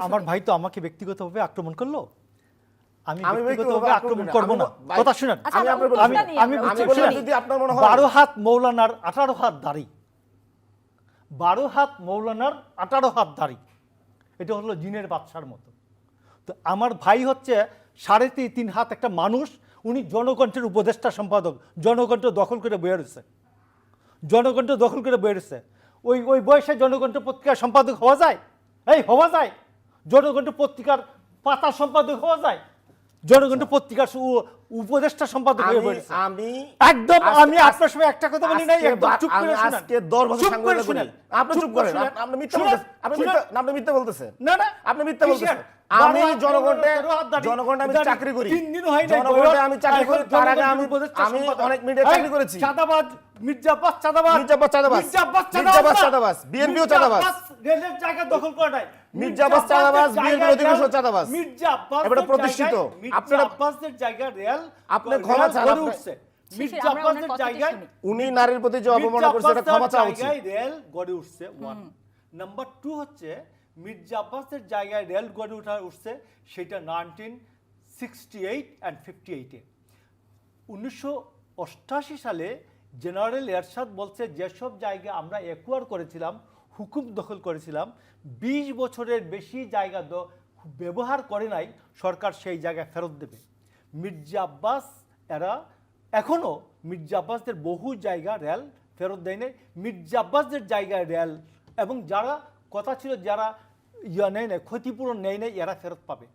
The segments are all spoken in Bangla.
আমার ভাই তো আমাকে ব্যক্তিগতভাবে আক্রমণ করলো, আমি ব্যক্তিগতভাবে আক্রমণ করব না। কথা শুনেন, আমি যদি আপনার মনে হয় 12 হাত মৌলানার 18 হাত দাড়ি, 12 হাত মৌলানার 18 হাত দাড়ি, এটা হলো জিনের বাদশার মতো। তো আমার ভাই হচ্ছে 3.5 হাত একটা মানুষ, উনি জনকণ্ঠের উপদেষ্টা সম্পাদক, জনকণ্ঠ দখল করে বয়ে রয়েছে, জনকণ্ঠ দখল করে বয়ে রয়েছে। ওই বয়সে জনকণ্ঠ পত্রিকার সম্পাদক হওয়া যায়? হওয়া যায়? জনকণ্ঠ পত্রিকার পাতা সম্পাদক হওয়া যায়? জনকণ্ঠ পত্রিকার উপদেষ্টা সম্পাদক হয়ে পড়েছে। একদম আমি আপনার সময় একটা কথা বলি নাই, একদম চুপ করে শুনেন। আজকে 10 বছর সাংবাদিকতা করি, আপনি চুপ করেন। আপনি মিথ্যা বলতেছেন, আপনি মিথ্যা বলতেছেন। না না, আপনি মিথ্যা বলতেছেন। আমি জনগণে আমি চাকরি করি, 3 দিন হয় না জনগণে আমি চাকরি করি, তার আগে আমি অনেক মিডিয়া চাকরি করেছি। চাঁদাবাজ মির্জা আব্বাস, চাঁদাবাজ বিএনপিও চাঁদাবাজ, রেলের জায়গা দখল করে নাই মির্জা আব্বাস চাঁদাবাজ, বিএনপির অধিবেশন চাঁদাবাজ, মির্জা আব্বাস এটা প্রতিষ্ঠিত। আপনারা আব্বাসের জায়গা রেল আপনি ক্ষমা চান, উঠছে মির্জা আব্বাসের জায়গায়, উনি নারীর প্রতি যে অবমাননা করেছে এটা ক্ষমা চাওয়া উচিত। রেল গড়ে উঠছে 1। নাম্বার 2 হচ্ছে মির্জা আব্বাসের জায়গায় রেল গড়ে উঠছে সেটা 1968 and 58-এ। 1988 সালে জেনারেল এরশাদ বলছে যেসব জায়গা আমরা একুয়ার করেছিলাম, হুকুম দখল করেছিলাম, 20 বছরের বেশি জায়গা ব্যবহার করে নাই, সরকার সেই জায়গায় ফেরত দেবে। মির্জা আব্বাস এরা এখনও মির্জা আব্বাসদের বহু জায়গা রেল ফেরত দেয় নাই। মির্জা আব্বাসদের জায়গায় রেল এবং যারা কথা ছিল যারা নেয় নাই, ক্ষতিপূরণ নেয় নাই, এরা ফেরত পাবে।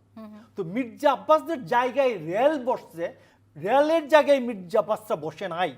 তো মির্জা আব্বাসদের জায়গায় রেল বসছে, রেলের জায়গায় মির্জা আব্বাসরা বসে নাই।